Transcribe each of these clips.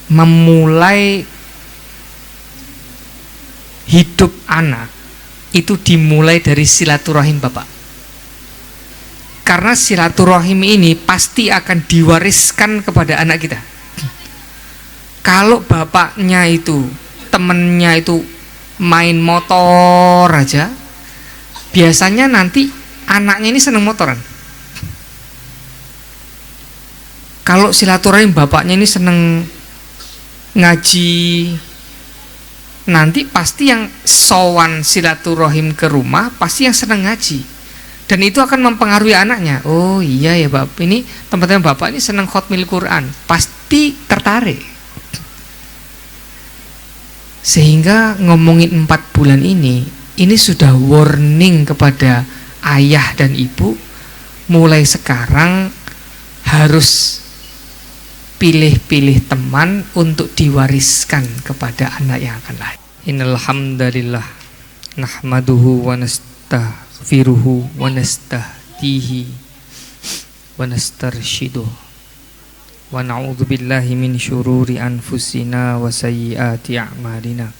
memulai hidup anak itu dimulai dari silaturahim bapak. Karena silaturahim ini pasti akan diwariskan kepada anak kita. Kalau bapaknya itu, temennya itu main motor aja, biasanya nanti anaknya ini seneng motoran. Kalau silaturahim bapaknya ini seneng ngaji, nanti pasti yang sowan silaturahim ke rumah pasti yang seneng ngaji, dan itu akan mempengaruhi anaknya. Oh iya ya bapak, ini teman-teman bapak ini seneng khotmil Quran, pasti tertarik. Sehingga ngomongin 4 bulan ini sudah warning kepada ayah dan ibu, mulai sekarang harus pilih-pilih teman untuk diwariskan kepada anak yang akan lahir. Innal hamdalillah nahmaduhu wa nastaghfiruhu wa nastahdihi wa nastarshiduh wa na'udzu billahi min syururi anfusina wa sayyiati a'malina.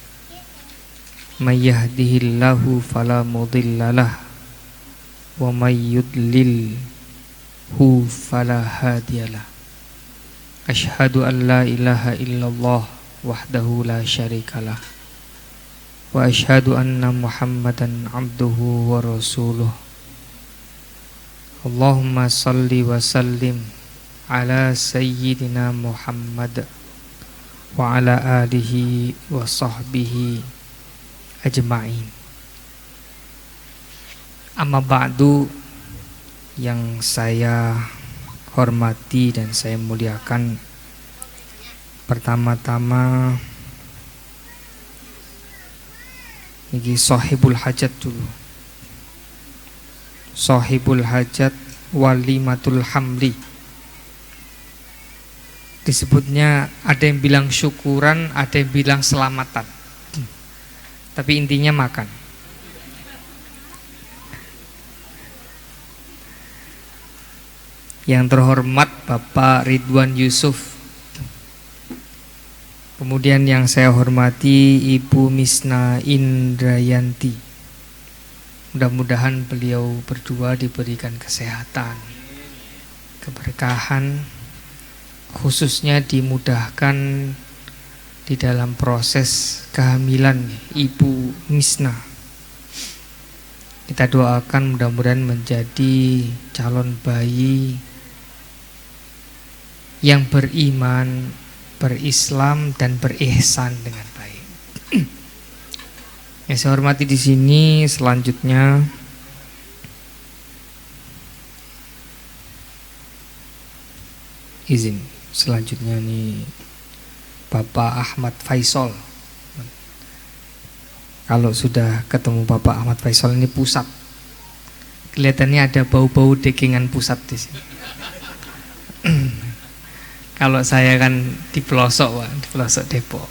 May yahdihillahu fala mudhillalah wa may yudlilhu fala hadiyalah. Asyhadu an la ilaha illallah wahdahu la syarikalah wa asyhadu anna Muhammadan abduhu wa rasuluh. Allahumma salli wa sallim ala sayyidina Muhammad wa ala alihi wa sahbihi ajma'in. Amma ba'du, yang saya hormati dan saya muliakan, pertama-tama ini sahibul hajat dulu. Sahibul hajat walimatul hamli. Disebutnya ada yang bilang syukuran, ada yang bilang selamatan. Tapi intinya makan. Yang terhormat Bapak Ridwan Yusuf, kemudian yang saya hormati Ibu Misna Indrayanti. Mudah-mudahan beliau berdua diberikan kesehatan, keberkahan, khususnya dimudahkan di dalam proses kehamilan Ibu Misna. Kita doakan mudah-mudahan menjadi calon bayi yang beriman, berislam dan berihsan dengan baik. Yang saya hormati di sini, selanjutnya izin selanjutnya nih Bapak Ahmad Faisal. Kalau sudah ketemu Bapak Ahmad Faisal ini pusat, kelihatannya ada bau-bau dekingan pusat di sini. Kalau saya kan di pelosok, Pak, di pelosok Depok.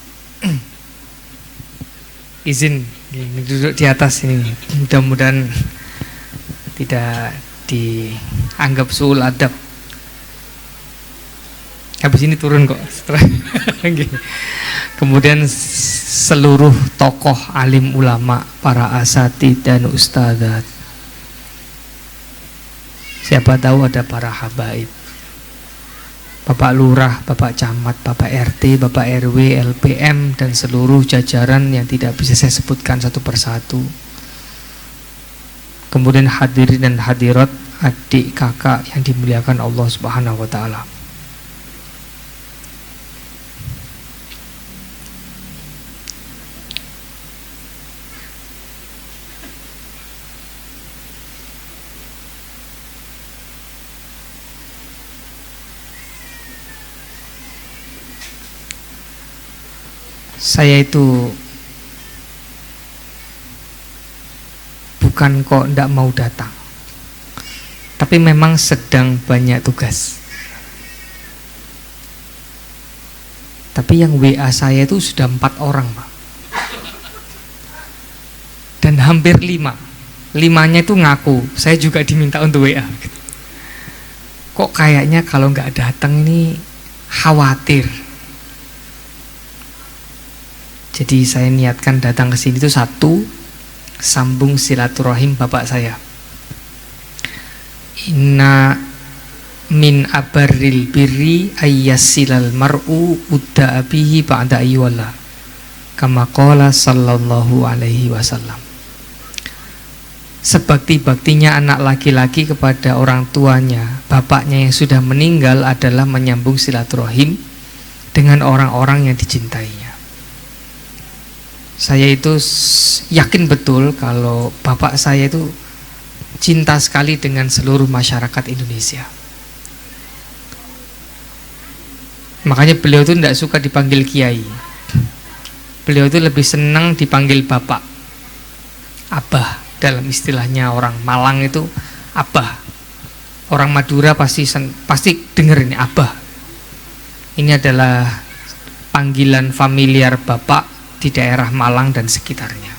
Izin duduk di atas ini, mudah-mudahan tidak dianggap suul adab. Habis ini turun kok. Kemudian seluruh tokoh alim ulama, para asatidz dan ustadzat. Siapa tahu ada para habaib, Bapak Lurah, Bapak Camat, Bapak RT, Bapak RW, LPM, dan seluruh jajaran yang tidak bisa saya sebutkan satu persatu. Kemudian hadirin dan hadirat, adik kakak yang dimuliakan Allah Subhanahu wa taala. Saya itu bukan kok tidak mau datang, tapi memang sedang banyak tugas. Tapi yang WA saya itu sudah 4 orang, Pak. Dan hampir 5-nya itu ngaku, saya juga diminta untuk WA. Kok kayaknya kalau nggak datang ini khawatir. Jadi saya niatkan datang ke sini itu satu, sambung silaturahim bapak saya. Inna min abarril birri ayyasilal mar'u udda abihi ba'da ayyuwala kama qala sallallahu alaihi wasallam. Sebakti-baktinya anak laki-laki kepada orang tuanya, bapaknya yang sudah meninggal adalah menyambung silaturahim dengan orang-orang yang dicintainya. Saya itu yakin betul kalau bapak saya itu cinta sekali dengan seluruh masyarakat Indonesia. Makanya beliau itu tidak suka dipanggil kiai. Beliau itu lebih senang dipanggil bapak, abah. Dalam istilahnya orang Malang itu abah. Orang Madura pasti denger ini abah. Ini adalah panggilan familiar bapak di daerah Malang dan sekitarnya.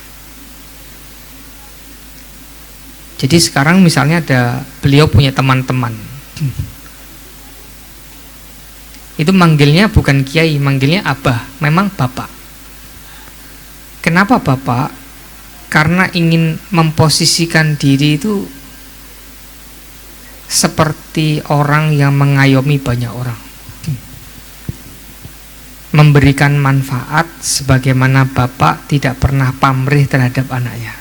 Jadi sekarang misalnya beliau punya teman-teman, itu manggilnya bukan kiai, manggilnya abah, memang bapak. Kenapa bapak? Karena ingin memposisikan diri itu seperti orang yang mengayomi banyak orang, memberikan manfaat sebagaimana bapak tidak pernah pamrih terhadap anaknya.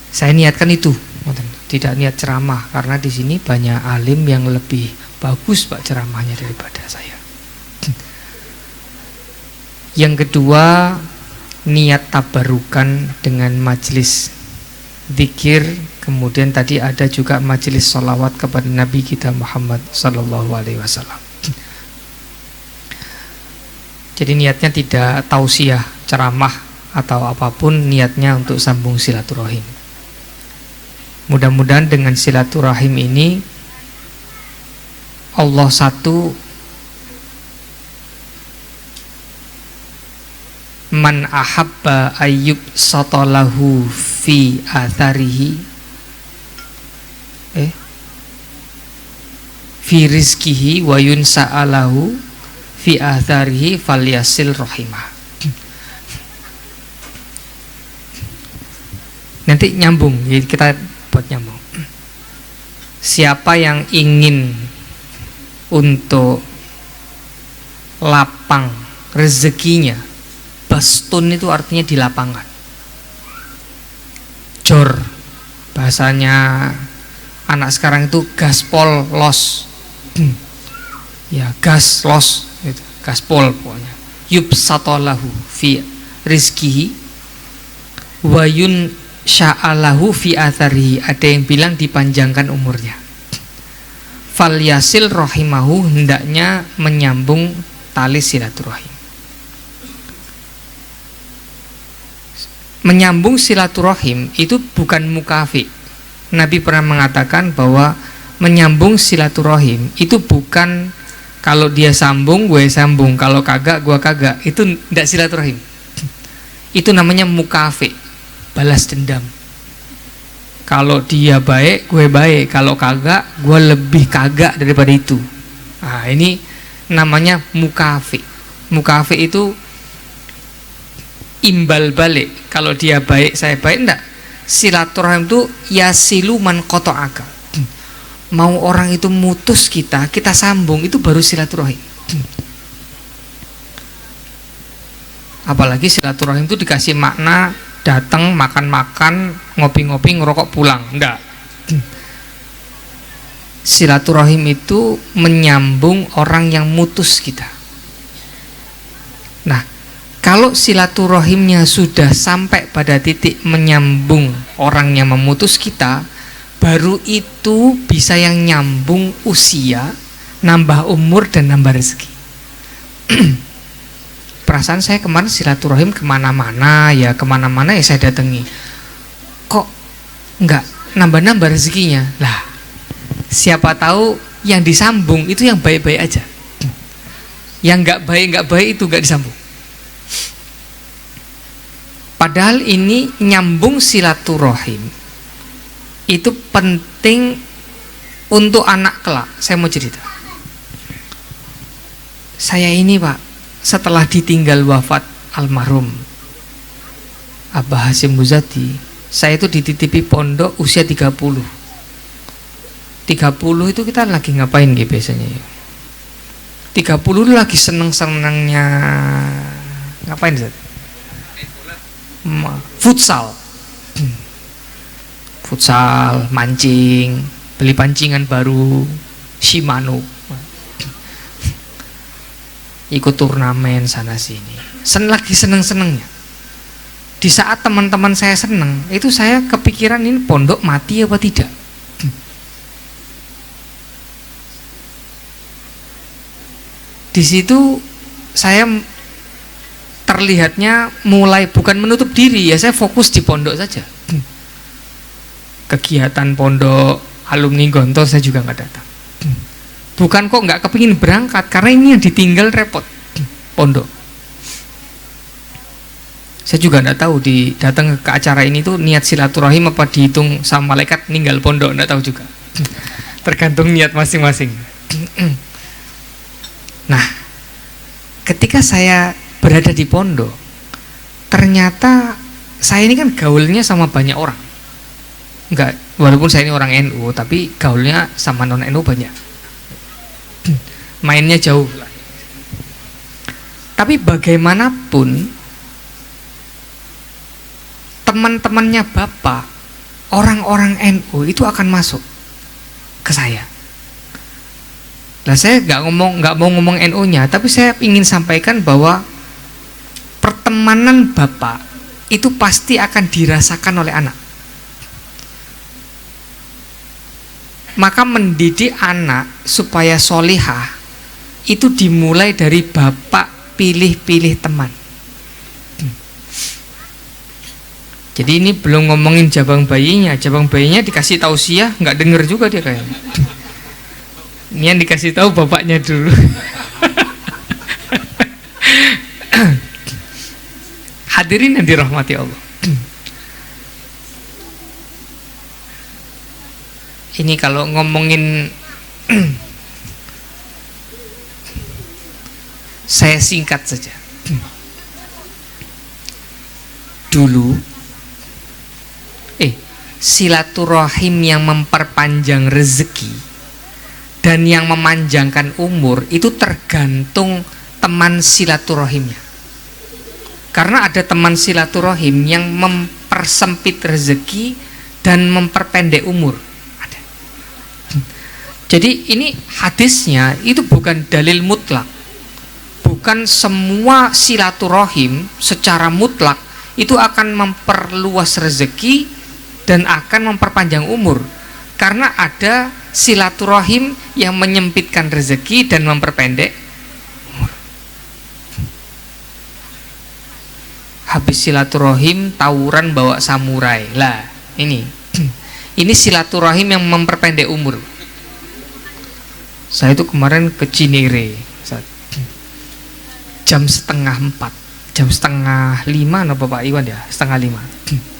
Saya niatkan itu, tidak niat ceramah, karena di sini banyak alim yang lebih bagus pak ceramahnya daripada saya. Yang kedua, niat tabarukan dengan majelis zikir, kemudian tadi ada juga majelis sholawat kepada Nabi kita Muhammad Sallallahu Alaihi Wasallam. Jadi niatnya tidak tausiah, ceramah atau apapun, niatnya untuk sambung silaturahim. Mudah-mudahan dengan silaturahim ini Allah satu. Man ahabba ayyub satalahu fi atharihi fi rizkihi wa yunsa'alahu fi atharihi falyasil rahimah. Nanti nyambung, jadi kita buat nyambung. Siapa yang ingin untuk lapang rezekinya, bastun itu artinya di lapangan. Jor, bahasanya anak sekarang itu gaspol los. Ya, gas los gitu. Gaspol pokoknya. Yubsatalahu fi rizkihi wa yun sya'alahu fi atharihi. Ada yang bilang dipanjangkan umurnya. Fal yasil rahimahu, hendaknya menyambung tali silaturahim. Menyambung silaturahim itu bukan mukafi. Nabi pernah mengatakan bahwa menyambung silaturahim itu bukan kalau dia sambung gue sambung, kalau kagak gue kagak. Itu tidak silaturahim. Itu namanya mukafi, balas dendam. Kalau dia baik gue baik, kalau kagak gue lebih kagak daripada itu. Nah, ini namanya mukafi. Mukafi itu imbal balik. Kalau dia baik saya baik, enggak. Silaturahim itu yasilu man qata'aka. Mau orang itu mutus kita sambung, itu baru silaturahim. Apalagi silaturahim itu dikasih makna datang makan-makan, ngopi-ngopi, ngerokok pulang, enggak. Silaturahim itu menyambung orang yang mutus kita. Nah, kalau silaturahimnya sudah sampai pada titik menyambung orang yang memutus kita, baru itu bisa yang nyambung usia, nambah umur dan nambah rezeki. Perasaan saya kemarin silaturahim kemana-mana ya saya datangi. Kok enggak nambah-nambah rezekinya? Lah, siapa tahu yang disambung itu yang baik-baik aja. Yang enggak baik itu enggak disambung. Padahal ini nyambung silaturahim itu penting untuk anak kelak. Saya mau cerita. Saya ini Pak, setelah ditinggal wafat almarhum Abah Hasyim Muzadi, saya itu dititipi pondok usia 30 itu kita lagi ngapain gitu biasanya ya? 30 lagi seneng-senengnya ngapain Zat? Futsal, mancing, beli pancingan baru Shimano, ikut turnamen sana sini, lagi seneng-senengnya. Di saat teman-teman saya seneng, itu saya kepikiran ini pondok mati apa tidak. Di situ saya terlihatnya mulai bukan menutup diri ya, saya fokus di pondok saja. Kegiatan pondok alumni Gontor saya juga nggak datang. Bukan kok nggak kepingin berangkat, karena ini yang ditinggal repot pondok. Saya juga nggak tahu datang ke acara ini tuh niat silaturahim apa dihitung sama malaikat ninggal pondok, nggak tahu juga. Tergantung niat masing-masing. Nah, ketika saya berada di pondok, ternyata saya ini kan gaulnya sama banyak orang. Enggak, walaupun saya ini orang NU, tapi gaulnya sama non NU banyak. Mainnya jauh lah. Tapi bagaimanapun teman-temannya Bapak, orang-orang NU itu akan masuk ke saya. Nah, saya nggak mau ngomong NU-nya, tapi saya ingin sampaikan bahwa pertemanan Bapak itu pasti akan dirasakan oleh anak. Maka mendidik anak supaya solihah itu dimulai dari Bapak pilih-pilih teman. Jadi ini belum ngomongin jabang bayinya dikasih tausiah nggak denger juga dia kayaknya. Ini yang dikasih tahu bapaknya dulu. Hadirin yang dirahmati Allah. Ini kalau ngomongin saya singkat saja. Dulu silaturahim yang memperpanjang rezeki dan yang memanjangkan umur itu tergantung teman silaturahimnya. Karena ada teman silaturahim yang mempersempit rezeki dan memperpendek umur. Ada. Jadi ini hadisnya itu bukan dalil mutlak. Bukan semua silaturahim secara mutlak itu akan memperluas rezeki dan akan memperpanjang umur. Karena ada silaturahim yang menyempitkan rezeki dan memperpendek umur. Habis silaturahim tawuran bawa samurai. Lah, ini silaturahim yang memperpendek umur. Saya itu kemarin ke Cinere jam 3:30, jam 4:30 no Bapak Iwan ya, 4:30.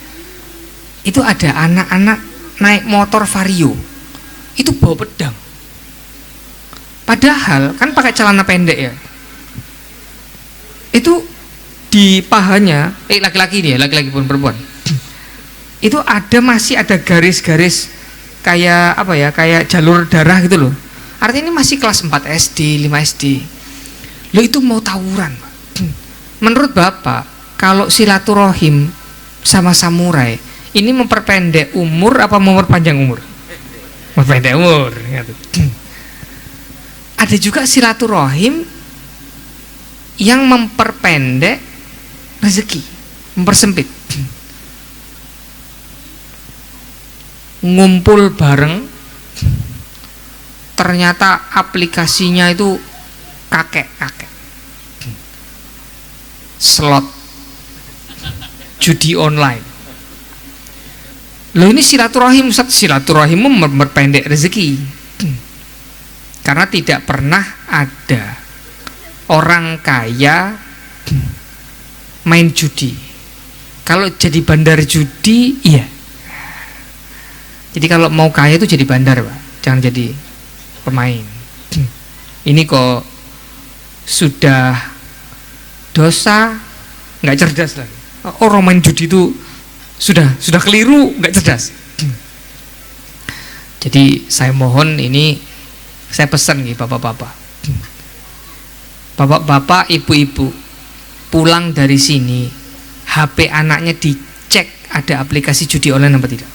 Itu ada anak-anak naik motor Vario, itu bawa pedang. Padahal kan pakai celana pendek ya. Itu di pahanya, laki-laki dia, laki-laki pun perempuan. Itu masih ada garis-garis kayak apa ya, kayak jalur darah gitu loh. Artinya ini masih kelas 4 SD, 5 SD. Loh, itu mau tawuran. Menurut Bapak, kalau silaturahim sama samurai ini memperpendek umur apa memperpanjang umur? Memperpendek umur. Ada juga silaturahim yang memperpendek rezeki, mempersempit. Ngumpul bareng, ternyata aplikasinya itu kakek-kakek. Slot judi online. Loh, ini silaturahim, silaturahim memperpendek rezeki. Karena tidak pernah ada orang kaya main judi. Kalau jadi bandar judi, iya. Jadi kalau mau kaya itu jadi bandar, Pak. Jangan jadi pemain. Ini kok sudah dosa nggak cerdas lagi. Orang main judi itu sudah keliru, nggak cerdas. Jadi saya mohon ini, saya pesan nih bapak-bapak, bapak-bapak, ibu-ibu, pulang dari sini HP anaknya dicek ada aplikasi judi online apa tidak.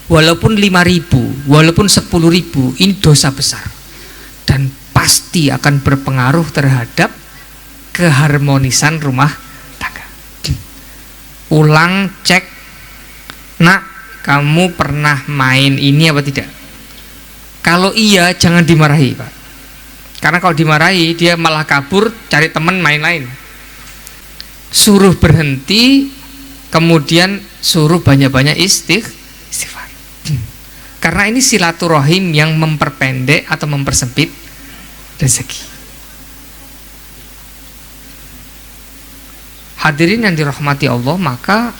Walaupun 5.000, walaupun 10.000, ini dosa besar dan pasti akan berpengaruh terhadap keharmonisan rumah tangga. Ulang cek, nak, kamu pernah main ini apa tidak? Kalau iya, jangan dimarahi, Pak. Karena kalau dimarahi, dia malah kabur cari teman main lain. Suruh berhenti, kemudian suruh banyak-banyak istighfar. Karena ini silaturahim yang memperpendek atau mempersempit rezeki. Hadirin yang dirahmati Allah, maka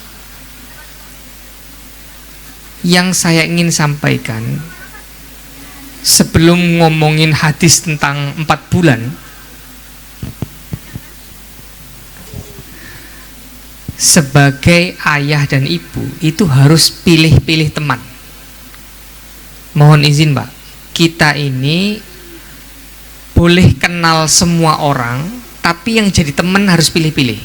yang saya ingin sampaikan sebelum ngomongin hadis tentang 4 bulan, sebagai ayah dan ibu itu harus pilih-pilih teman. Mohon izin, Pak, kita ini boleh kenal semua orang, tapi yang jadi teman harus pilih-pilih.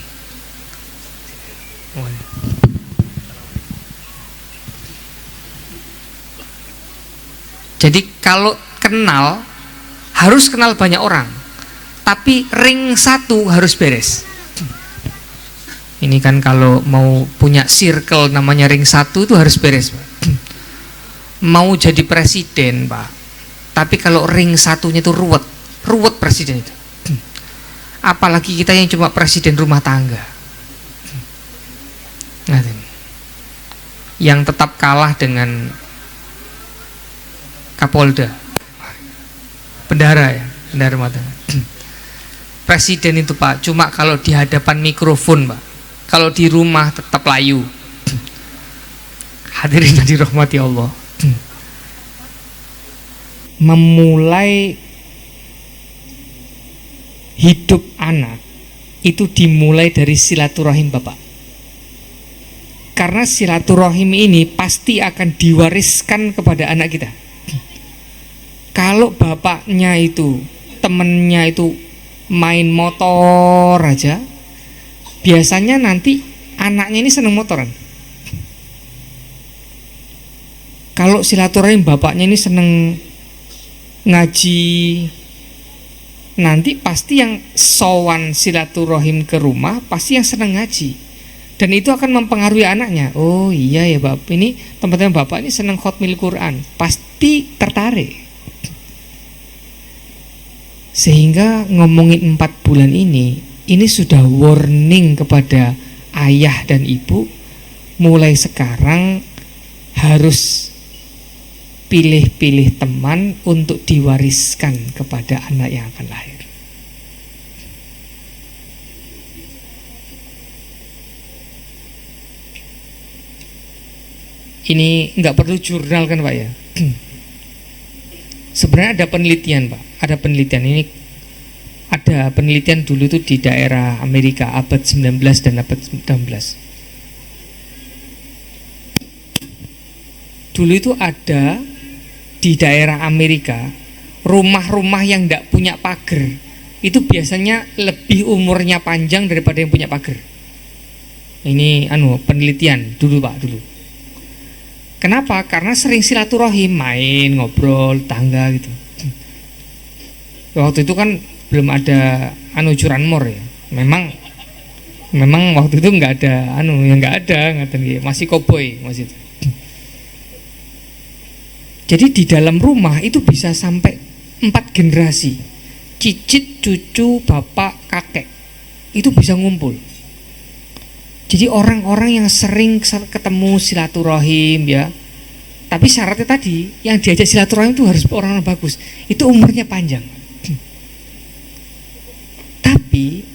Jadi kalau kenal harus kenal banyak orang, tapi ring satu harus beres. Ini kan kalau mau punya circle namanya ring satu itu harus beres, Pak. Mau jadi presiden, Pak, tapi kalau ring satunya itu ruwet presiden itu. Apalagi kita yang cuma presiden rumah tangga. Nah, yang tetap kalah dengan Kapolda, bendara ya, bendara rumah tangga. Presiden itu, Pak, cuma kalau di hadapan mikrofon, Pak. Kalau di rumah tetap layu. Hadirin yang dirahmati Allah, memulai hidup anak itu dimulai dari silaturahim, Bapak. Karena silaturahim ini pasti akan diwariskan kepada anak kita. Kalau bapaknya itu, temennya itu main motor aja, biasanya nanti anaknya ini seneng motoran. Kalau silaturahim bapaknya ini seneng ngaji, nanti pasti yang sowan silaturahim ke rumah pasti yang seneng ngaji, dan itu akan mempengaruhi anaknya. Oh iya ya, Bapak, ini teman-teman bapak ini seneng khotmil Quran, pasti tertarik. Sehingga ngomongin 4 bulan ini sudah warning kepada ayah dan ibu, mulai sekarang harus pilih-pilih teman untuk diwariskan kepada anak yang akan lahir. Ini nggak perlu jurnal kan, Pak ya? Sebenarnya ada penelitian, Pak. Ada penelitian ini, ada penelitian dulu itu di daerah Amerika abad 19 dan abad 19. Dulu itu ada di daerah Amerika rumah-rumah yang tidak punya pagar itu biasanya lebih umurnya panjang daripada yang punya pagar. Ini penelitian dulu, Pak, dulu. Kenapa? Karena sering silaturahim, main, ngobrol, tangga gitu. Waktu itu kan belum ada curanmor ya. Memang waktu itu nggak ada masih koboi masih itu. Jadi di dalam rumah itu bisa sampai 4 generasi, cicit, cucu, bapak, kakek, itu bisa ngumpul. Jadi orang-orang yang sering ketemu silaturahim ya, tapi syaratnya tadi yang diajak silaturahim itu harus orang yang bagus, itu umurnya panjang. Tapi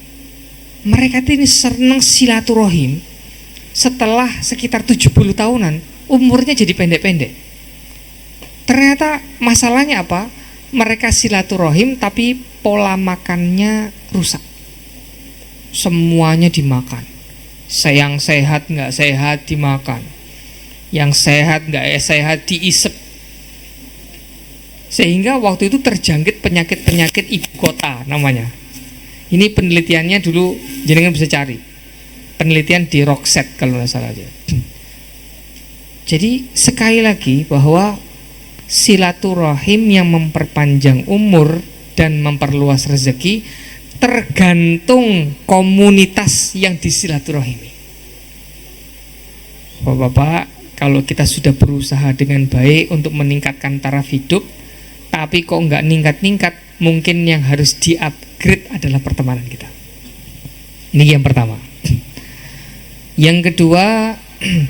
mereka ini senang silaturahim setelah sekitar 70 tahunan umurnya jadi pendek-pendek. Ternyata masalahnya apa? Mereka silaturahim tapi pola makannya rusak. semuanya dimakan. Yang sehat nggak sehat dimakan, yang sehat nggak sehat diisep, sehingga waktu itu terjangkit penyakit ibu kota namanya. Ini penelitiannya dulu, jenengan bisa cari, penelitian di Rockset kalau nggak salah aja. Jadi sekali lagi bahwa silaturahim yang memperpanjang umur dan memperluas rezeki tergantung komunitas yang disilaturahimi. Bapak-bapak, kalau kita sudah berusaha dengan baik untuk meningkatkan taraf hidup, tapi kok nggak ningkat-ningkat, mungkin yang harus di-upgrade adalah pertemanan kita. Ini yang pertama. Yang kedua,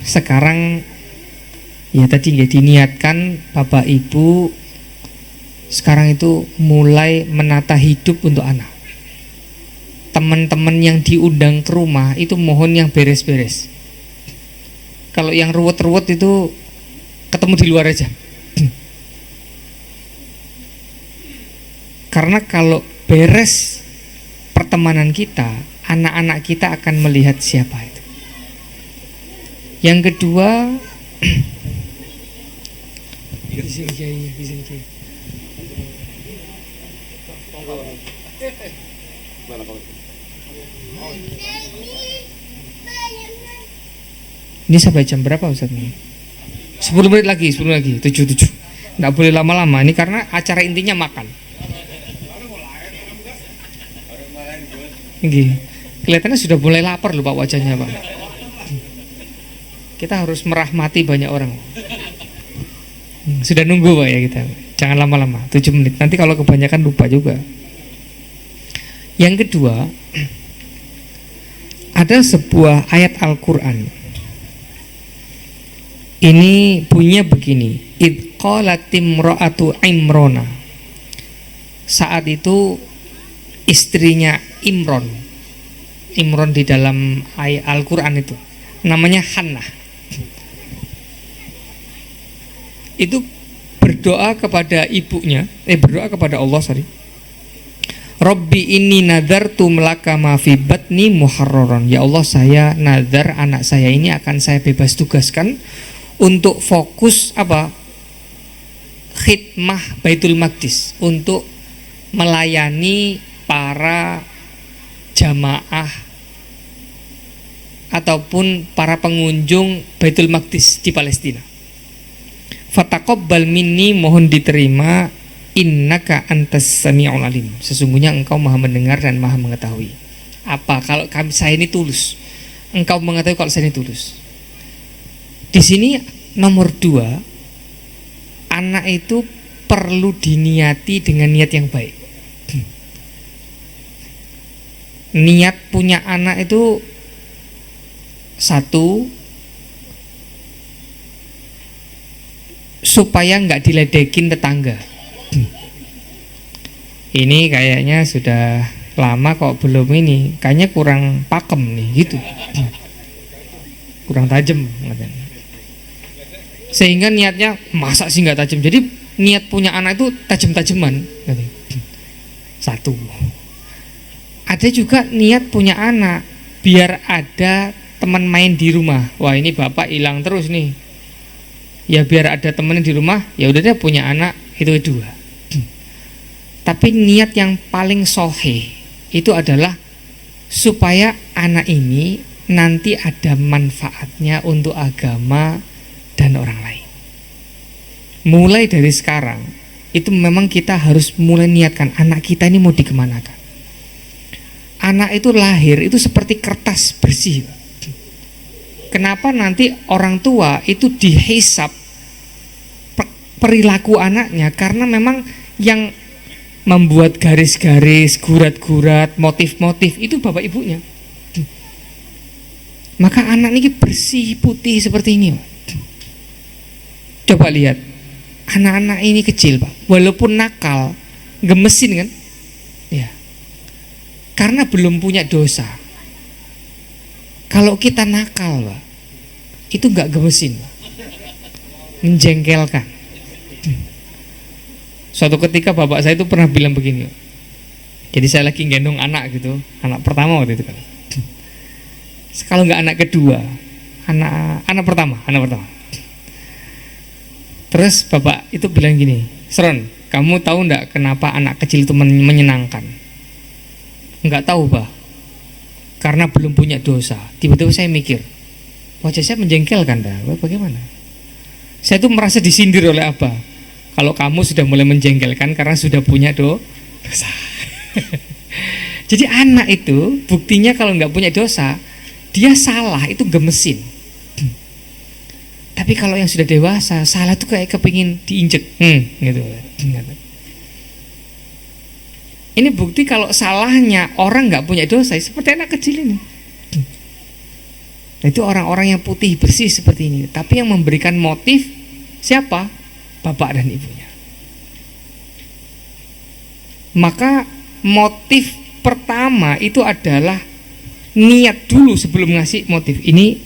sekarang ya tadi nggak diniatkan Bapak Ibu sekarang itu mulai menata hidup untuk anak. Teman-teman yang diundang ke rumah itu mohon yang beres-beres. Kalau yang ruwet-ruwet itu ketemu di luar aja. Karena kalau beres pertemanan kita, anak-anak kita akan melihat siapa itu. Yang kedua, ini sampai jam berapa Ustaz? 10 menit lagi, 7. Nggak boleh lama-lama, ini karena acara intinya makan. Ini kelihatannya sudah mulai lapar loh Pak wajahnya Pak. Kita harus merahmati banyak orang. Sudah nunggu Pak ya kita. Jangan lama-lama, 7 menit. Nanti kalau kebanyakan lupa juga. Yang kedua, ada sebuah ayat Al-Quran. Ini bunyinya begini, id qalat imra'atu Imrona. Saat itu istrinya Imron di dalam ayat Al-Quran itu namanya Hannah. Itu berdoa kepada ibunya, berdoa kepada Allah, Rabbi inni nadartu laka ma fi batni muharraran. Ya Allah, saya nazar anak saya ini akan saya bebas tugaskan untuk fokus khidmah Baitul Maqdis, untuk melayani para jamaah ataupun para pengunjung Baitul Maqdis di Palestina. Fataqabbal minni, mohon diterima, innaka antas sami'ul alim, sesungguhnya engkau maha mendengar dan maha mengetahui. Apa kalau saya ini tulus, engkau mengetahui kalau saya ini tulus. Di sini nomor 2, anak itu perlu diniati dengan niat yang baik. Niat punya anak itu satu, supaya nggak diledekin tetangga. Ini kayaknya sudah lama kok belum ini, kayaknya kurang pakem nih gitu, kurang tajam. Sehingga niatnya masa sih nggak tajam. Jadi niat punya anak itu tajam-tajaman. Satu. Ada juga niat punya anak biar ada teman main di rumah. Wah ini bapak hilang terus nih. Ya biar ada temen di rumah. Ya udah dia punya anak itu 2. Tapi niat yang paling soheh itu adalah supaya anak ini nanti ada manfaatnya untuk agama dan orang lain. Mulai dari sekarang itu memang kita harus mulai niatkan anak kita ini mau dikemanakan. Anak itu lahir itu seperti kertas bersih. Kenapa nanti orang tua itu dihisap perilaku anaknya? Karena memang yang membuat garis-garis, gurat-gurat, motif-motif itu bapak ibunya. Maka anak ini bersih, putih seperti ini. Coba lihat, anak-anak ini kecil Pak, walaupun nakal, gemesin kan, ya, karena belum punya dosa. Kalau kita nakal Pak, itu nggak gemesin Pak, menjengkelkan. Suatu ketika bapak saya itu pernah bilang begini, jadi saya lagi gendong anak gitu, anak pertama waktu itu kan. Kalau nggak anak kedua, anak pertama. Terus bapak itu bilang gini, Seron, kamu tahu nggak kenapa anak kecil itu menyenangkan? Nggak tahu, Pak. Karena belum punya dosa. Tiba-tiba saya mikir, wajah saya menjengkelkan dah. Bagaimana? Saya tuh merasa disindir oleh Abah. Kalau kamu sudah mulai menjengkelkan karena sudah punya dosa. Jadi anak itu buktinya kalau nggak punya dosa, dia salah itu gemesin. Tapi kalau yang sudah dewasa, salah tuh kayak kepingin diinjek, gitu. Ini bukti kalau salahnya orang nggak punya dosa seperti anak kecil ini. Nah, itu orang-orang yang putih bersih seperti ini. Tapi yang memberikan motif siapa? Bapak dan ibunya. Maka motif pertama itu adalah niat dulu sebelum ngasih motif. Ini,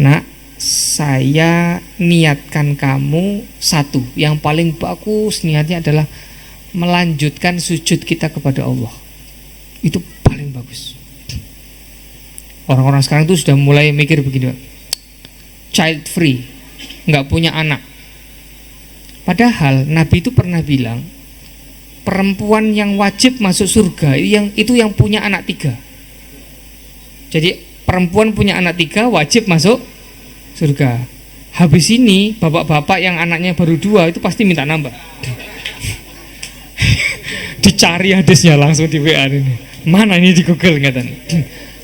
nak, saya niatkan kamu satu. Yang paling bagus niatnya adalah melanjutkan sujud kita kepada Allah. Itu paling bagus. Orang-orang sekarang itu sudah mulai mikir begini, child free, nggak punya anak. Padahal Nabi itu pernah bilang, perempuan yang wajib masuk surga itu yang punya anak 3. Jadi perempuan punya anak 3 wajib masuk surga. Habis ini bapak-bapak yang anaknya baru 2 itu pasti minta nambah. Dicari hadisnya langsung di WA ini. Mana ini di Google katanya.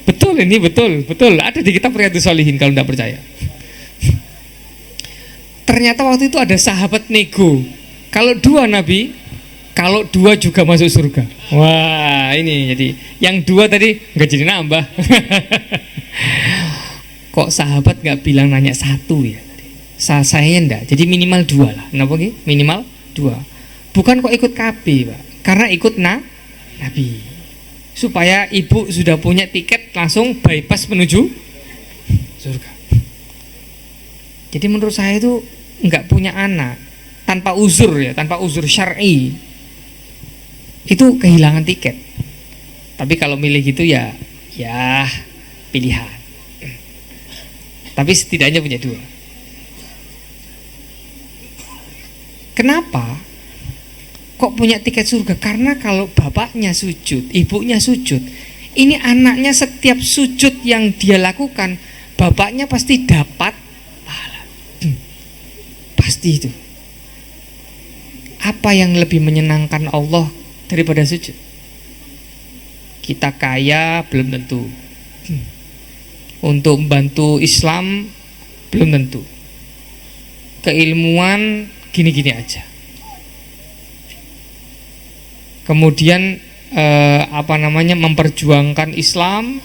Betul ini, betul. Ada di kitab Riyadhus Shalihin kalau tidak percaya. Ternyata waktu itu ada sahabat nego. Kalau 2 Nabi, kalau 2 juga masuk surga. Wah, ini jadi yang 2 tadi nggak jadi nambah. Kok sahabat nggak bilang nanya 1 ya? Saya enggak. Jadi minimal 2 lah. Kenapa gitu? Minimal 2. Bukan kok ikut KB, Pak. Karena ikut Nabi. Supaya ibu sudah punya tiket langsung bypass menuju surga. Jadi menurut saya itu nggak punya anak tanpa uzur ya, tanpa uzur syar'i, itu kehilangan tiket. Tapi kalau milih gitu ya pilihan. Tapi setidaknya punya 2. Kenapa? Kok punya tiket surga? Karena kalau bapaknya sujud, ibunya sujud, ini anaknya setiap sujud yang dia lakukan, bapaknya pasti dapat pahala. Pasti itu. Apa yang lebih menyenangkan Allah daripada sujud? Kita kaya belum tentu. Untuk membantu Islam belum tentu. Keilmuan gini-gini aja. Kemudian memperjuangkan Islam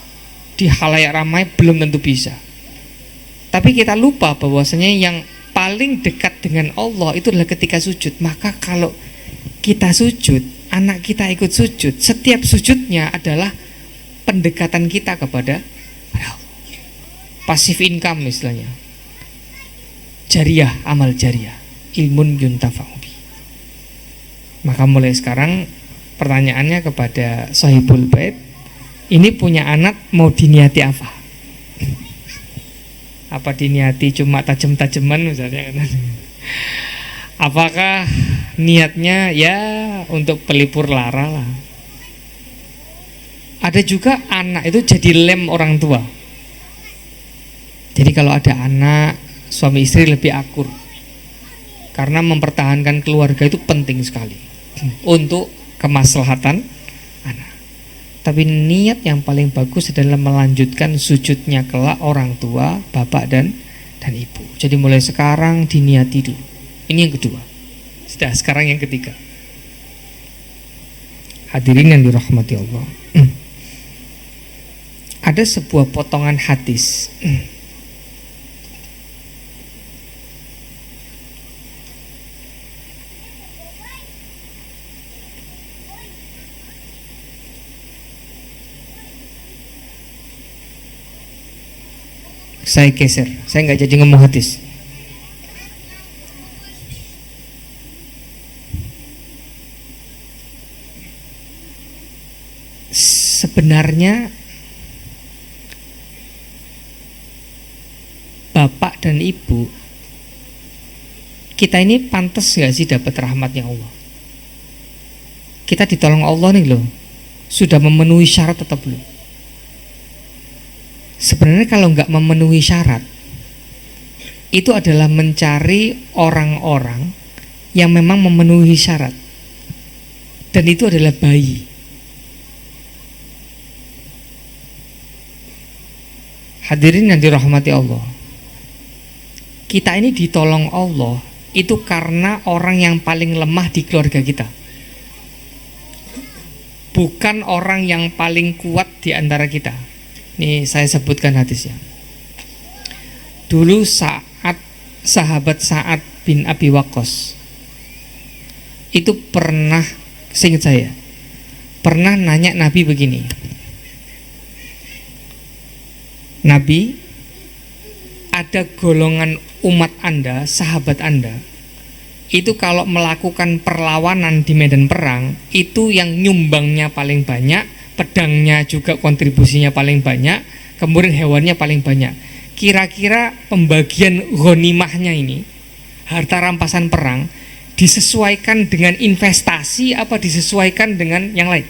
di khalayak ramai belum tentu bisa. Tapi kita lupa bahwasanya yang paling dekat dengan Allah itu adalah ketika sujud. Maka kalau kita sujud, anak kita ikut sujud, setiap sujudnya adalah pendekatan kita kepada Allah. Passive income istilahnya. Jariyah, amal jariyah, ilmun yuntafa'u bi. Maka mulai sekarang pertanyaannya kepada Sahibul Bait, ini punya anak mau diniati apa? Apa diniati cuma tajem-tajeman misalnya? Apakah niatnya ya untuk pelipur lara lah? Ada juga anak itu jadi lem orang tua. Jadi kalau ada anak, suami istri lebih akur. Karena mempertahankan keluarga itu penting sekali untuk kemaslahatan anak. Tapi niat yang paling bagus adalah melanjutkan sujudnya kelak orang tua, bapak dan ibu. Jadi mulai sekarang diniati dulu. Ini yang kedua. Sudah, sekarang yang ketiga. Hadirin yang dirahmati Allah. Ada sebuah potongan hadis. Saya geser, saya nggak jadi ngomong hadis. Sebenarnya dan ibu, kita ini pantas gak sih dapat rahmatnya Allah? Kita ditolong Allah nih loh, sudah memenuhi syarat atau belum? Sebenarnya kalau nggak memenuhi syarat, itu adalah mencari orang-orang yang memang memenuhi syarat, dan itu adalah bayi. Hadirin yang dirahmati Allah, kita ini ditolong Allah itu karena orang yang paling lemah di keluarga kita, bukan orang yang paling kuat di antara kita. Ini saya sebutkan hadisnya. Dulu saat sahabat Sa'ad bin Abi Waqqas itu pernah, seingat saya, pernah nanya Nabi begini, Nabi, ada golongan umat Anda, sahabat Anda, itu kalau melakukan perlawanan di medan perang, itu yang nyumbangnya paling banyak, pedangnya juga kontribusinya paling banyak, kemudian hewannya paling banyak. Kira-kira pembagian ghanimahnya ini, harta rampasan perang, disesuaikan dengan investasi apa disesuaikan dengan yang lain?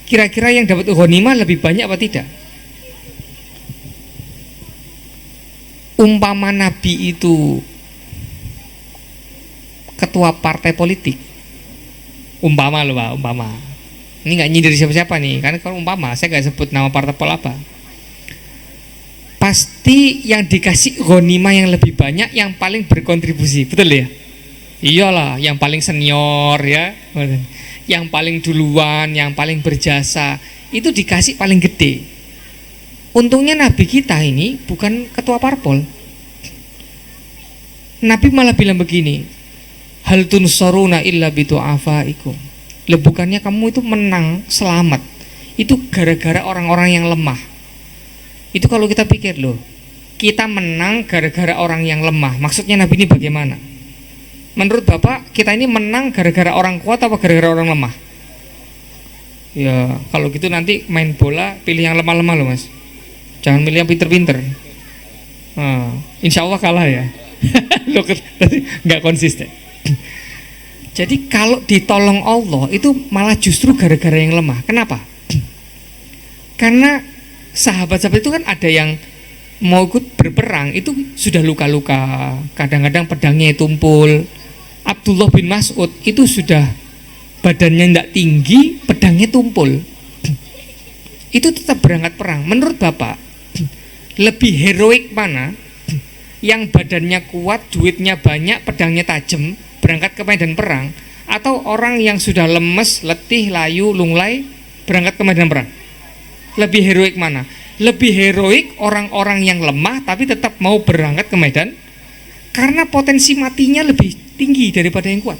Kira-kira yang dapat ghanimah lebih banyak apa tidak? Umpama Nabi itu ketua partai politik, umpama loh Pak, umpama. Ini nggak nyindir siapa-siapa nih, karena kalau umpama saya nggak sebut nama partai apa. Pasti yang dikasih ghanimah yang lebih banyak yang paling berkontribusi, betul ya? Iyalah, yang paling senior ya, yang paling duluan, yang paling berjasa, itu dikasih paling gede. Untungnya Nabi kita ini bukan ketua parpol. Nabi malah bilang begini, hal tunsaruna illa bidu'afaikum. Bukannya kamu itu menang, selamat, itu gara-gara orang-orang yang lemah. Itu kalau kita pikir loh, kita menang gara-gara orang yang lemah. Maksudnya Nabi ini bagaimana? Menurut Bapak, kita ini menang gara-gara orang kuat apa gara-gara orang lemah? Ya kalau gitu nanti main bola pilih yang lemah-lemah loh Mas. Jangan milih yang pinter-pinter. Insya Allah kalah ya. Loh, nggak konsisten. Jadi kalau ditolong Allah itu malah justru gara-gara yang lemah. Kenapa? Karena sahabat-sahabat itu kan ada yang mau ikut berperang itu sudah luka-luka, kadang-kadang pedangnya tumpul. Abdullah bin Mas'ud itu sudah badannya tidak tinggi, pedangnya tumpul. Itu tetap berangkat perang. Menurut Bapak, lebih heroik mana? Yang badannya kuat, duitnya banyak, pedangnya tajam, berangkat ke medan perang, atau orang yang sudah lemes, letih, layu, lunglai, berangkat ke medan perang? Lebih heroik mana? Lebih heroik orang-orang yang lemah tapi tetap mau berangkat ke medan, karena potensi matinya lebih tinggi daripada yang kuat.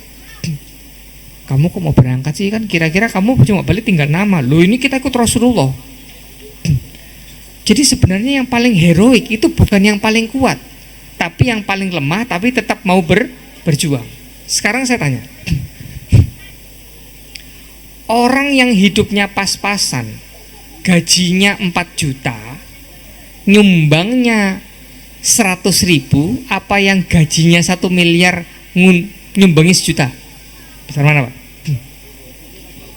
Kamu kok mau berangkat sih, kan kira-kira kamu cuma balik tinggal nama. Loh, ini kita ikut Rasulullah. Jadi sebenarnya yang paling heroik itu bukan yang paling kuat, tapi yang paling lemah tapi tetap mau berjuang. Sekarang saya tanya, orang yang hidupnya pas-pasan, gajinya 4 juta, nyumbangnya 100.000, apa yang gajinya 1 miliar nyumbangi 1 juta? Besar mana Pak?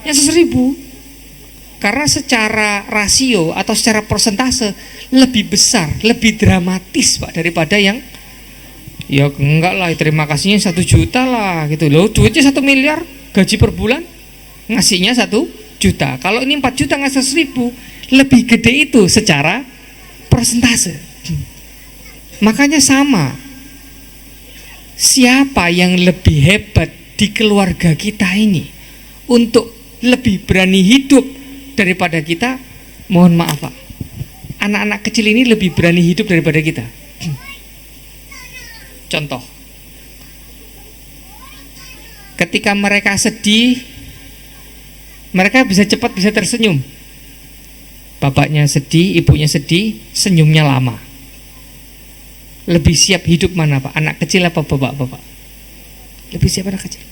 Yang 100.000. Karena secara rasio atau secara persentase lebih besar, lebih dramatis Pak daripada yang ya enggak lah, terima kasihnya 1 juta lah gitu loh, duitnya 1 miliar, gaji per bulan ngasihnya 1 juta. Kalau ini 4 juta ngasih 100.000, lebih gede itu secara persentase. Makanya sama, siapa yang lebih hebat di keluarga kita ini untuk lebih berani hidup daripada kita? Mohon maaf Pak, anak-anak kecil ini lebih berani hidup daripada kita. Contoh, ketika mereka sedih, mereka bisa cepat bisa tersenyum. Bapaknya sedih, ibunya sedih, senyumnya lama. Lebih siap hidup mana Pak? Anak kecil apa bapak-bapak? Lebih siap anak kecil.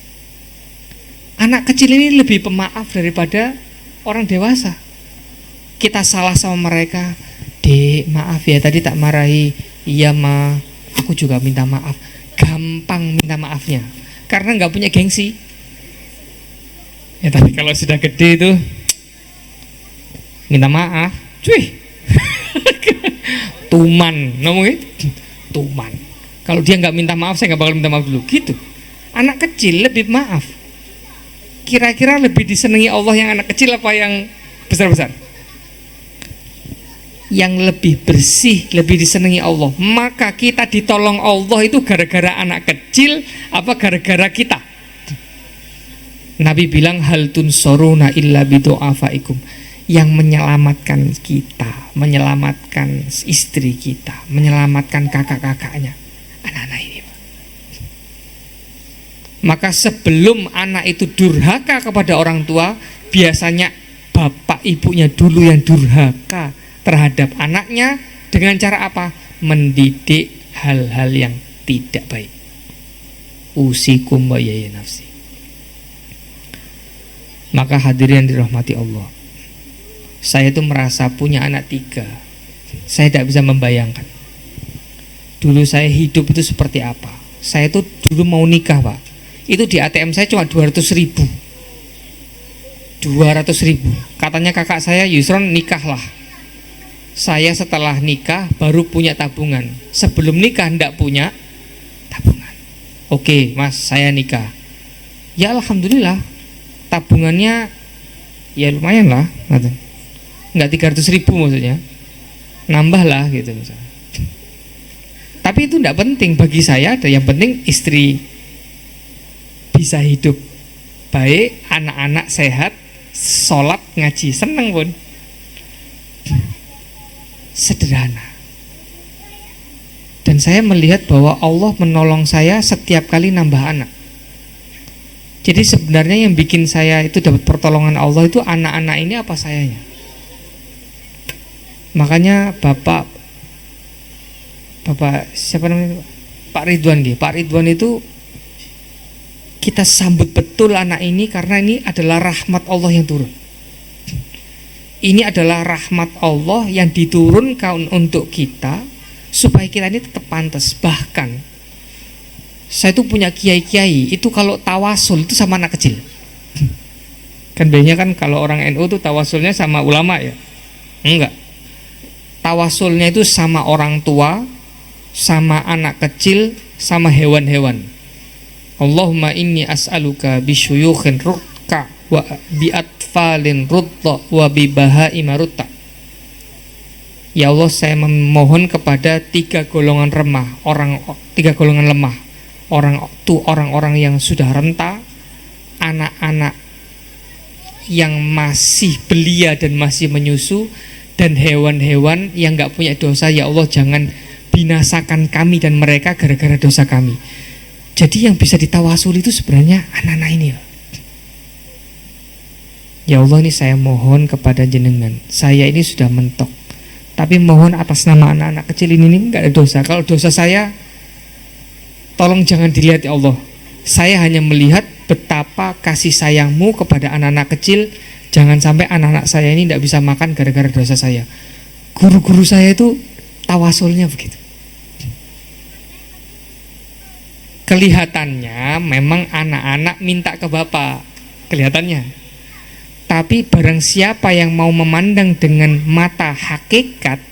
Anak kecil ini lebih pemaaf daripada orang dewasa. Kita salah sama mereka, Dek maaf ya tadi tak marahi. Iya ma, aku juga minta maaf. Gampang minta maafnya karena nggak punya gengsi ya. Tapi kalau sudah gede itu minta maaf cuy tuman ngomongnya tuman. Kalau dia nggak minta maaf, saya nggak bakal minta maaf dulu gitu. Anak kecil lebih maaf. Kira-kira lebih disenangi Allah yang anak kecil apa yang besar-besar? Yang lebih bersih, lebih disenangi Allah. Maka kita ditolong Allah itu gara-gara anak kecil apa gara-gara kita? Nabi bilang hal tunsoruna illa bidu'afaikum. Yang menyelamatkan kita, menyelamatkan istri kita, menyelamatkan kakak-kakaknya, anak-anak ini. Maka sebelum anak itu durhaka kepada orang tua, biasanya bapak ibunya dulu yang durhaka terhadap anaknya dengan cara apa? Mendidik hal-hal yang tidak baik. Usikum wa ya nafsi. Maka hadirin dirahmati Allah, saya itu merasa punya anak 3. Saya tidak bisa membayangkan dulu saya hidup itu seperti apa. Saya itu dulu mau nikah Pak, itu di ATM saya cuma 200.000. Katanya kakak saya, Yusron nikahlah. Saya setelah nikah baru punya tabungan. Sebelum nikah tidak punya tabungan. Oke mas, saya nikah. Ya alhamdulillah, tabungannya ya lumayan lah. Nggak 300.000 maksudnya, nambah lah gitu misalnya. Tapi itu tidak penting bagi saya. Ada yang penting istri bisa hidup baik, anak-anak sehat, sholat, ngaji, seneng pun. Sederhana. Dan saya melihat bahwa Allah menolong saya setiap kali nambah anak. Jadi sebenarnya yang bikin saya itu dapat pertolongan Allah itu anak-anak ini apa sayanya. Makanya Bapak siapa namanya, Pak Ridwan gitu. Pak Ridwan itu kita sambut betul anak ini karena ini adalah rahmat Allah yang turun. Ini adalah rahmat Allah yang diturunkan untuk kita supaya kita ini tetap pantas. Bahkan saya itu punya kiai-kiai itu kalau tawasul itu sama anak kecil. Kan biasanya kan kalau orang NU itu tawasulnya sama ulama ya. Enggak. Tawasulnya itu sama orang tua, sama anak kecil, sama hewan-hewan. Allahumma inni as'aluka bisyuyukhin rukka wa biatfalin rutta wa bibahaima rutta. Ya Allah, saya memohon kepada 3 golongan lemah, 3 golongan lemah. Orang-orang yang sudah renta, anak-anak yang masih belia dan masih menyusu, dan hewan-hewan yang nggak punya dosa. Ya Allah, jangan binasakan kami dan mereka gara-gara dosa kami. Jadi yang bisa ditawasul itu sebenarnya anak-anak ini. Ya Allah, ini saya mohon kepada jenengan, saya ini sudah mentok, tapi mohon atas nama anak-anak kecil ini nggak ada dosa. Kalau dosa saya, tolong jangan dilihat ya Allah. Saya hanya melihat betapa kasih sayangmu kepada anak-anak kecil. Jangan sampai anak-anak saya ini tidak bisa makan gara-gara dosa saya. Guru-guru saya itu tawasulnya begitu. Kelihatannya memang anak-anak minta ke bapak, kelihatannya. Tapi barang siapa yang mau memandang dengan mata hakikat,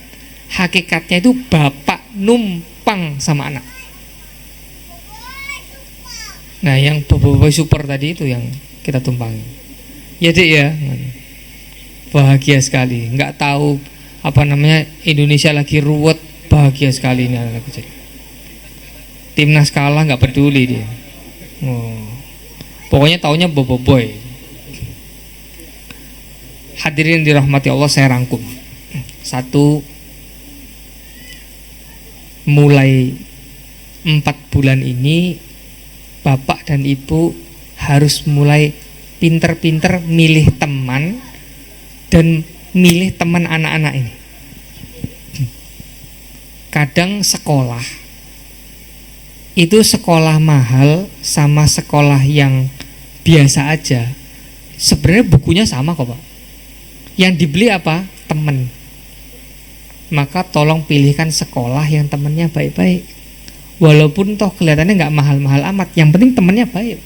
hakikatnya itu bapak numpang sama anak. Nah, yang bapak-bapak super tadi itu yang kita tumpangi. Ya Dek ya, bahagia sekali. Nggak tahu apa namanya, Indonesia lagi ruwet, bahagia sekali ini anak kecil. Timnas kalah nggak peduli dia. Pokoknya taunya boboiboy. Hadirin dirahmati Allah, saya rangkum. 1, mulai 4 bulan ini bapak dan ibu harus mulai pinter-pinter milih teman dan milih teman anak-anak ini. Kadang sekolah itu sekolah mahal sama sekolah yang biasa aja, sebenarnya bukunya sama kok Pak. Yang dibeli apa? Teman. Maka tolong pilihkan sekolah yang temannya baik-baik. Walaupun toh kelihatannya nggak mahal-mahal amat, yang penting temennya baik.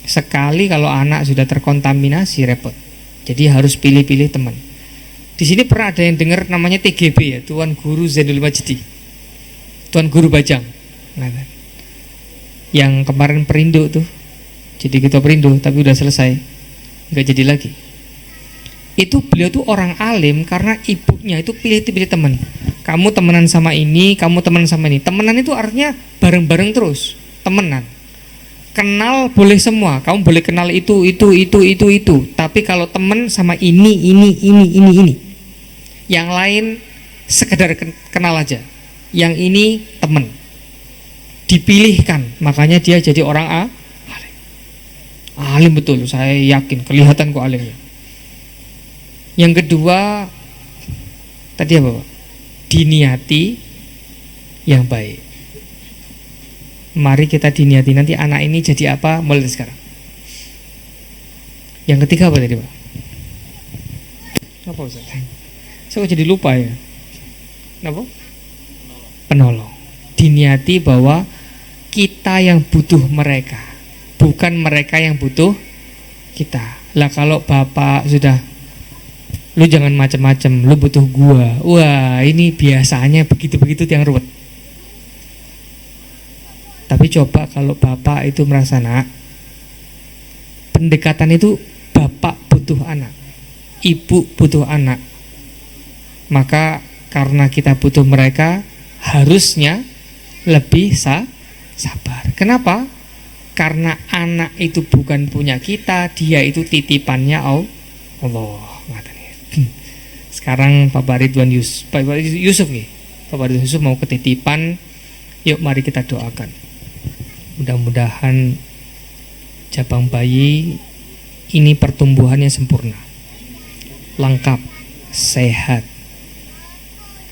Sekali kalau anak sudah terkontaminasi repot. Jadi harus pilih-pilih teman. Di sini pernah ada yang dengar namanya TGB ya, Tuan Guru Zainul Majdi, Tuan Guru Bajang. Nah, yang kemarin perindo tuh, jadi ketua perindo tapi udah selesai, nggak jadi lagi. Itu beliau tuh orang alim karena ibunya itu pilih-pilih teman. Kamu temenan sama ini, kamu temenan sama ini. Temenan itu artinya bareng-bareng terus, temenan. Kenal boleh semua, kamu boleh kenal itu. Tapi kalau temen sama ini. Yang lain sekedar kenal aja. Yang ini temen. Dipilihkan, makanya dia jadi orang alim. Alim betul, saya yakin, kelihatan kok alimnya. Yang kedua, tadi apa Pak? Diniati yang baik. Mari kita diniati nanti anak ini jadi apa mulai sekarang. Yang ketiga apa tadi Pak? Apa Ustaz? Saya kok jadi lupa ya. Apa? Penolong. Diniati bahwa kita yang butuh mereka, bukan mereka yang butuh kita. Lah kalau bapak sudah, lu jangan macam-macam, lu butuh gua. Wah, ini biasanya begitu-begitu yang ruwet. Tapi coba kalau bapak itu merasa nak, pendekatan itu bapak butuh anak, ibu butuh anak, maka karena kita butuh mereka harusnya lebih sabar. Kenapa? Karena anak itu bukan punya kita, dia itu titipannya Allah. Sekarang Bapak Ridwan Yusuf nih, Bapak Ridwan Yusuf mau ketitipan. Yuk mari kita doakan. Mudah-mudahan jabang bayi ini pertumbuhannya sempurna, lengkap, sehat.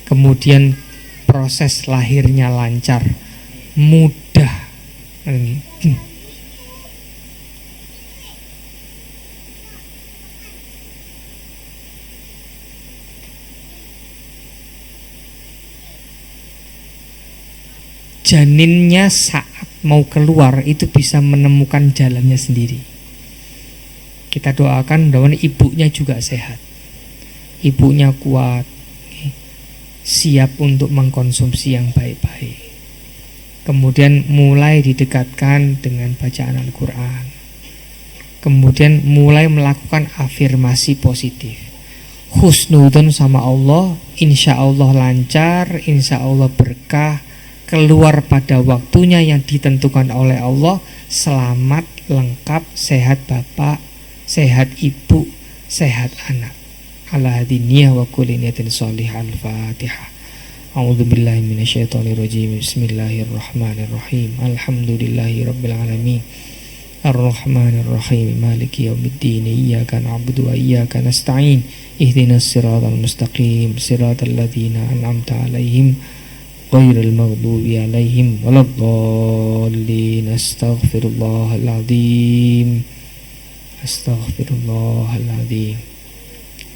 Kemudian proses lahirnya lancar, mudah. Janinnya saat mau keluar itu bisa menemukan jalannya sendiri. Kita doakan mudah-mudahan ibunya juga sehat, ibunya kuat, siap untuk mengkonsumsi yang baik-baik. Kemudian mulai didekatkan dengan bacaan Al-Quran. Kemudian mulai melakukan afirmasi positif. Husnudon sama Allah, insya Allah lancar, insya Allah berkah, keluar pada waktunya yang ditentukan oleh Allah, selamat, lengkap, sehat bapak, sehat ibu, sehat anak. Ala hadiniyah wa kulli niyatin sholihah. Al-Fatihah. A'udzubillahi minasyaitonirrajim. Bismillahirrahmanirrahim. Alhamdulillahi rabbil alamin. Ar-Rahmanir-Rahim. Maliki yaumiddin. Iyyaka na'budu wa iyyaka nasta'in. Ihdinas siratal mustaqim. Siratal ladzina an'amta 'alaihim ghairil maghdubi 'alaihim waladdallin. Astaghfirullahaladzim. Astaghfirullahaladzim.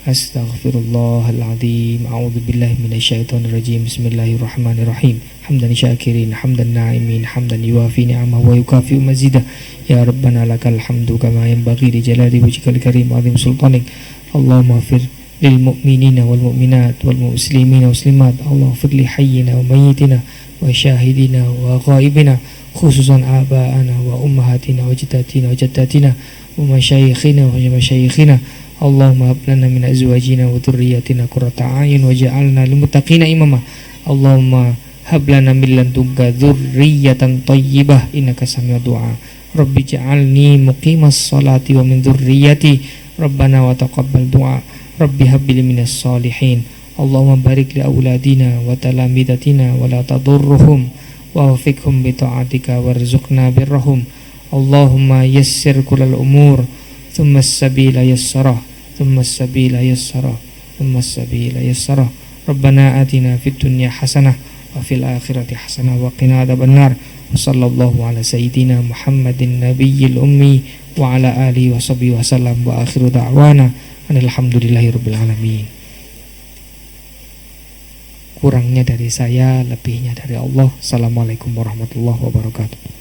Astaghfirullahaladzim. A'udzubillahi minasyaitonirrajim. Bismillahirrahmanirrahim. Hamdan syakirin, hamdan na'imin, hamdan yuwafi ni'amah wa yukafi'u mazidah. Ya Rabbana lakal hamdu kama yanbaghi li jalali wajhikal karim wa 'azim sultanik. Allahumma ighfir lil mu'minina wal mu'minat wal muslimina muslimat. Allahumma ighfir li hayyina wa mayyitina wa syahidina wa ghaibina, khususan aba'ana wa ummahatina wa jaddatina wa jaddatina wa masyayikhina wa masyayikhina. Allahumma hab lana min azwajina wa dhurriyyatina qurrata a'yun waj'alna lil muttaqina imama. Allahumma hab lana min ladunka dzurriyyatan thayyibah innaka sami'ud du'a. Rabbi ij'alni muqimas sholati wa min dzurriyyati Rabbana wa taqabbal du'a. Rabbi hab li minas sholihin. Allahumma barik li auladina wa talamidatina wa la tadurruhum wa wafiqhum bi ta'atika warzuqna birrahum. Allahumma yassir kullal umur thumma as-sabila yassara thumma as-sabila yassara thumma as-sabila yassara. Rabbana atina fid dunya hasanah wa fil akhirati hasanah wa qina adzabannar. Wa sallallahu ala sayyidina Muhammadin nabiyil ummi wa ala alihi wa sahbihi wa sallam. Wa akhiru da'wana alhamdulillahi rabbil alamin. Kurangnya dari saya, lebihnya dari Allah. Assalamualaikum warahmatullahi wabarakatuh.